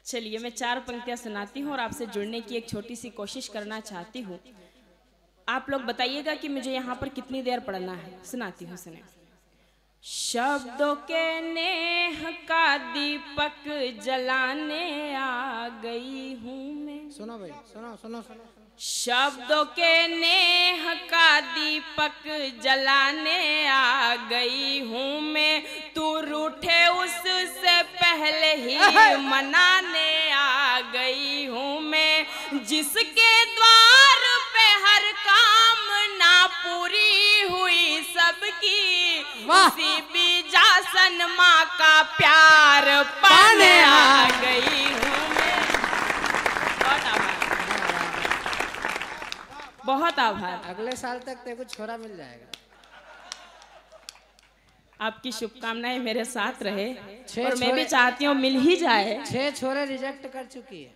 चलिए मैं 4 पंक्तियां सुनाती हूँ और आपसे जुड़ने की एक छोटी सी कोशिश करना चाहती हूँ। आप लोग बताइएगा कि मुझे यहाँ पर कितनी देर पढ़ना है। सुनाती हूँ, सुने। शब्दों के नेह का दीपक जलाने आ गई हूँ मैं। सुनो भाई, सुनो सुनो सुनो। शब्दों के नेह का दीपक जलाने आ गई हूँ मैं। तू रूठे उससे पहले ही मनाने आ गई हूँ मैं। जिसके द्वार पे हर कामना पूरी हुई सबकी, उसी बीजासन माँ का प्यार पाने आ गई हूँ मैं। बहुत आभार। अगले साल तक तेरे को छोरा मिल जाएगा। आपकी शुभकामनाएं मेरे साथ रहे और मैं भी चाहती हूँ मिल ही जाए। 6 छोरे रिजेक्ट कर चुकी है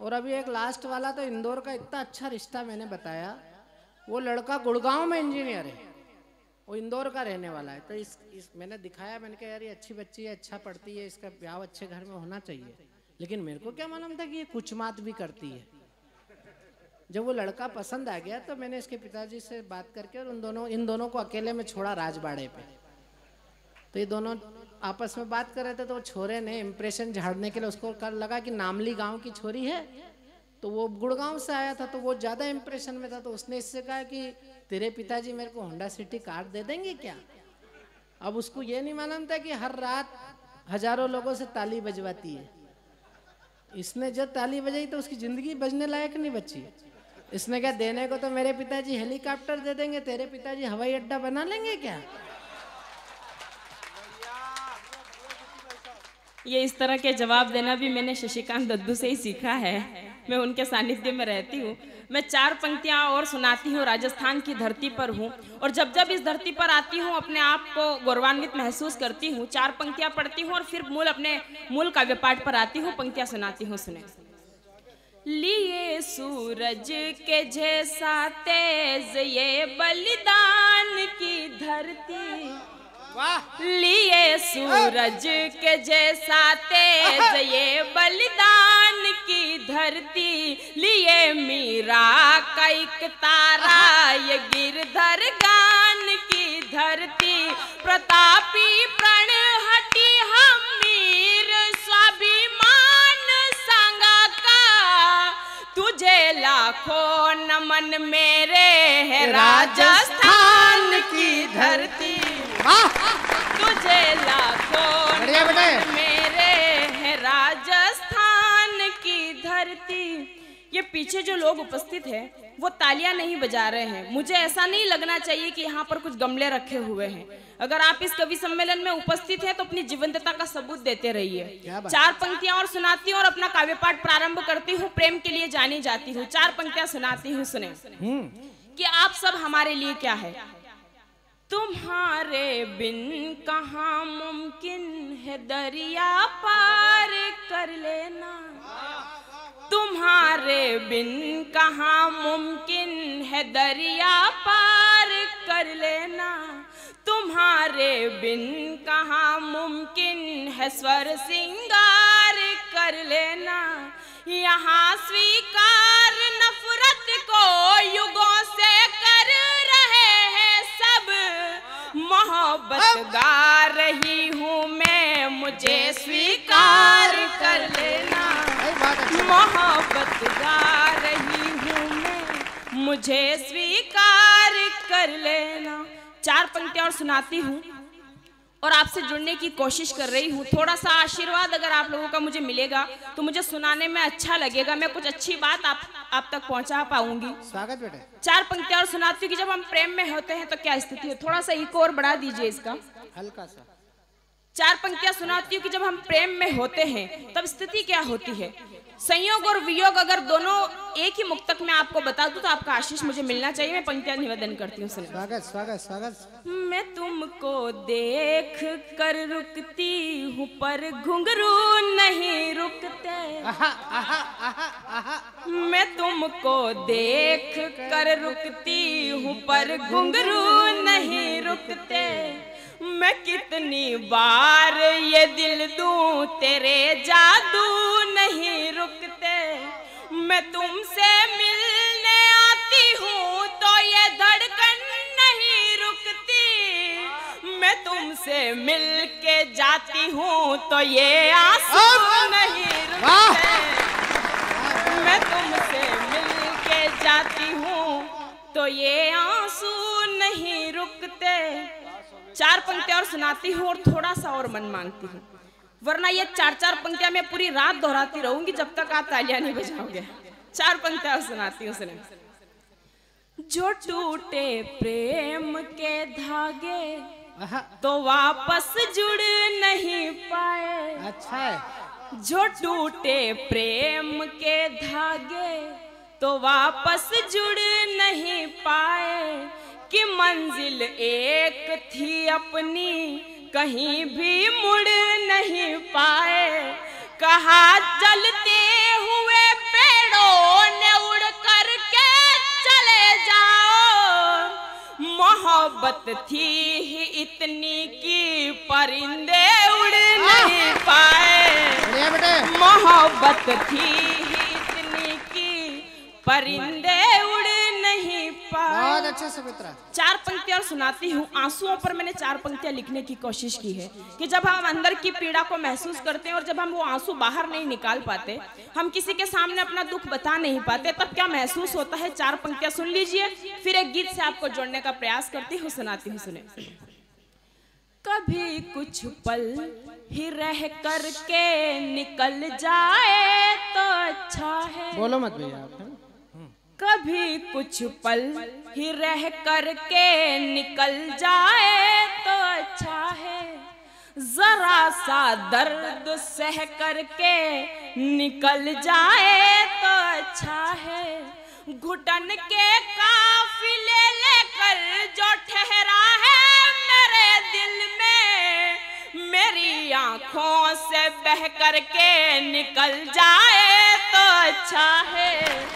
और अभी एक लास्ट वाला तो इंदौर का इतना अच्छा रिश्ता मैंने बताया। वो लड़का गुड़गांव में इंजीनियर है, वो इंदौर का रहने वाला है। तो इस मैंने दिखाया, मैंने कहा यार ये अच्छी बच्ची है, अच्छा पढ़ती है, इसका ब्याह अच्छे घर में होना चाहिए। लेकिन मेरे को क्या मालूम था कि ये कुछ मात भी करती है। जब वो लड़का पसंद आ गया तो मैंने इसके पिताजी से बात करके और इन दोनों को अकेले में छोड़ा राजबाड़े पे। तो ये दोनों आपस में बात कर रहे थे, तो वो छोरे ने इम्प्रेशन झाड़ने के लिए उसको लगा कि नामली गांव की छोरी है, तो वो गुड़गांव से आया था, तो वो ज़्यादा इम्प्रेशन में था। तो उसने इससे कहा कि तेरे पिताजी मेरे को होंडा सिटी कार दे देंगे क्या। अब उसको ये नहीं मालूम था कि हर रात हजारों लोगों से ताली बजवाती है। इसने जब ताली बजाई तो उसकी ज़िंदगी बजने लायक नहीं बची। इसने क्या देने को तो मेरे पिताजी हेलीकॉप्टर दे देंगे, तेरे पिताजी हवाई अड्डा बना लेंगे क्या। ये इस तरह के जवाब देना भी मैंने शशिकांत दद्दू से ही सीखा है। मैं उनके सानिध्य में रहती हूँ। मैं 4 पंक्तियाँ और सुनाती हूँ। राजस्थान की धरती पर हूँ और जब जब इस धरती पर आती हूँ अपने आप को गौरवान्वित महसूस करती हूँ। 4 पंक्तियाँ पढ़ती हूँ और फिर अपने मूल काव्य पाठ पर आती हूँ। पंक्तियाँ सुनाती हूँ, सुने। लिए सूरज के जैसा तेज ये बलिदान की धरती, लिए सूरज के जैसा तेज ये बलिदान की धरती, लिए मीरा का एक तारा ये गिरधर गान की धरती, प्रतापी प्रण हटी हम मीर स्वाभिमान संगा का, तुझे लाखों नमन मेरे है राजस्थान की धरती, तुझे लाखों नमन मेरे है राजस्थान की धरती। ये पीछे जो लोग उपस्थित हैं वो तालियां नहीं बजा रहे हैं। मुझे ऐसा नहीं लगना चाहिए कि यहाँ पर कुछ गमले रखे हुए हैं। अगर आप इस कवि सम्मेलन में उपस्थित हैं तो अपनी जीवंतता का सबूत देते रहिए। 4 पंक्तियां और सुनाती हूँ और अपना काव्य पाठ प्रारंभ करती हूँ। प्रेम के लिए जानी जाती हूँ। 4 पंक्तियां सुनाती हूँ, सुने। कि आप सब हमारे लिए क्या है। तुम्हारे बिन कहाँ मुमकिन है दरिया पार कर लेना, तुम्हारे बिन कहाँ मुमकिन है दरिया पार कर लेना, तुम्हारे बिन कहाँ मुमकिन है स्वर सिंगार कर लेना। यहाँ स्वीकार नफरत को युगों से कर रहे हैं सब, मोहब्बत गा रही हूँ मैं मुझे स्वीकार कर लेना, मोहब्बत गा रही हूँ मैं मुझे स्वीकार कर लेना। 4 पंक्तियां और सुनाती हूँ और आपसे जुड़ने की कोशिश कर रही हूँ। थोड़ा सा आशीर्वाद अगर आप लोगों का मुझे मिलेगा तो मुझे सुनाने में अच्छा लगेगा। मैं कुछ अच्छी बात आप तक पहुँचा पाऊंगी। स्वागत बेटे। 4 पंक्तियां और सुनाती हूँ कि जब हम प्रेम में होते हैं तो क्या स्थिति है। थोड़ा सा इको और बढ़ा दीजिए इसका, हल्का सा। 4 पंक्तियां सुनाती हूँ कि जब हम प्रेम में होते हैं तब स्थिति क्या होती है। संयोग और वियोग अगर दोनों एक ही मुक्तक में आपको बता दूं तो आपका आशीष मुझे मिलना चाहिए। मैं पंक्तियां निवेदन करती हूँ, सुनिए। स्वागत स्वागत स्वागत। मैं तुमको देख कर रुकती हूँ पर घुंघरू नहीं रुकते, मैं तुमको देख कर रुकती हूँ पर घुंघरू नहीं रुकते, मैं कितनी बार ये दिल दूं तेरे जादू नहीं रुकते। मैं तुमसे मिलने आती हूँ तो ये धड़कन नहीं रुकती। मैं तुमसे मिल के जाती हूँ तो ये आंसू नहीं रुकते। मैं तुमसे मिल के जाती हूँ तो ये आंसू नहीं रुकते। 4 पंक्तियां और सुनाती हूँ और थोड़ा सा और मन मांगती हूँ, वरना ये 4 पंक्तियां मैं पूरी रात दोहराती रहूंगी जब तक आप तालियां नहीं बजाओगे। 4 पंक्तियां और सुनाती हूँ, सुने। जो टूटे प्रेम के धागे तो वापस जुड़ नहीं पाए। अच्छा है। जो टूटे प्रेम के धागे तो वापस जुड़ नहीं पाए। कि मंजिल एक थी अपनी कहीं भी मुड़ नहीं पाए। कहा जलते हुए पेड़ों ने उड़ कर के चले जाओ। मोहब्बत थी ही इतनी कि परिंदे उड़ नहीं पाए। मोहब्बत थी ही इतनी कि परिंदे उड़ नहीं पाए। बहुत अच्छा सुमित्रा। 4 पंक्तियां और सुनाती हूँ। आंसुओं पर मैंने 4 पंक्तियां लिखने की कोशिश की है कि जब हम अंदर की पीड़ा को महसूस करते हैं और जब हम वो आंसू बाहर नहीं निकाल पाते, हम किसी के सामने अपना दुख बता नहीं पाते, तब क्या महसूस होता है। 4 पंक्तियां सुन लीजिए, फिर एक गीत से आपको जोड़ने का प्रयास करती हूँ, सुनाती हूँ, सुने। कभी कुछ पल ही रह कर के निकल जाए तो अच्छा है। बोलो मत भैया आप। कभी कुछ पल ही रह कर के निकल जाए तो अच्छा है। जरा सा दर्द सह कर के निकल जाए तो अच्छा है। घुटन के काफिले लेकर जो ठहरा है मेरे दिल में, मेरी आंखों से बह कर के निकल जाए तो अच्छा है।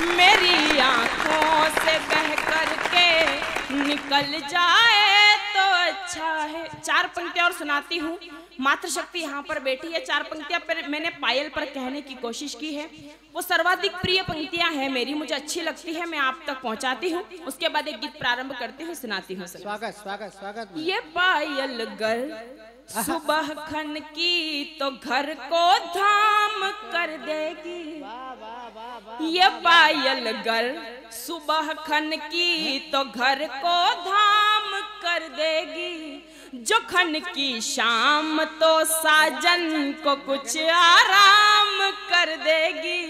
मेरी आंखों से बह कर के निकल जाए तो अच्छा है। 4 पंक्तियां और सुनाती हूँ। मातृशक्ति यहाँ पर बैठी है। 4 पंक्तियां पर मैंने पायल पर कहने की कोशिश की है। वो सर्वाधिक प्रिय पंक्तियां हैं मेरी, मुझे अच्छी लगती है, मैं आप तक पहुँचाती हूँ। उसके बाद एक गीत प्रारंभ करती हूँ, सुनाती हूँ। स्वागत स्वागत स्वागत। ये पायल गर सुबह खन की तो घर को धाम कर देगी। ये पायल गर सुबह खन की तो घर को धाम कर देगी। जो खन की शाम तो साजन को कुछ आराम कर देगी।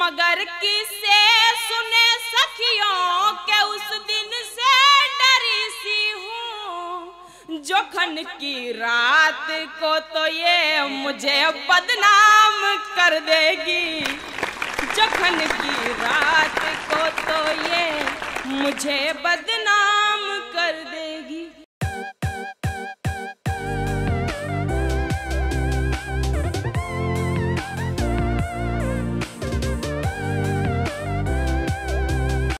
मगर किसे सुने सखियों के उस दिन से डरी सी हूँ। जो खन की रात को तो ये मुझे बदनाम कर देगी। जो खन की रात को तो ये मुझे बदनाम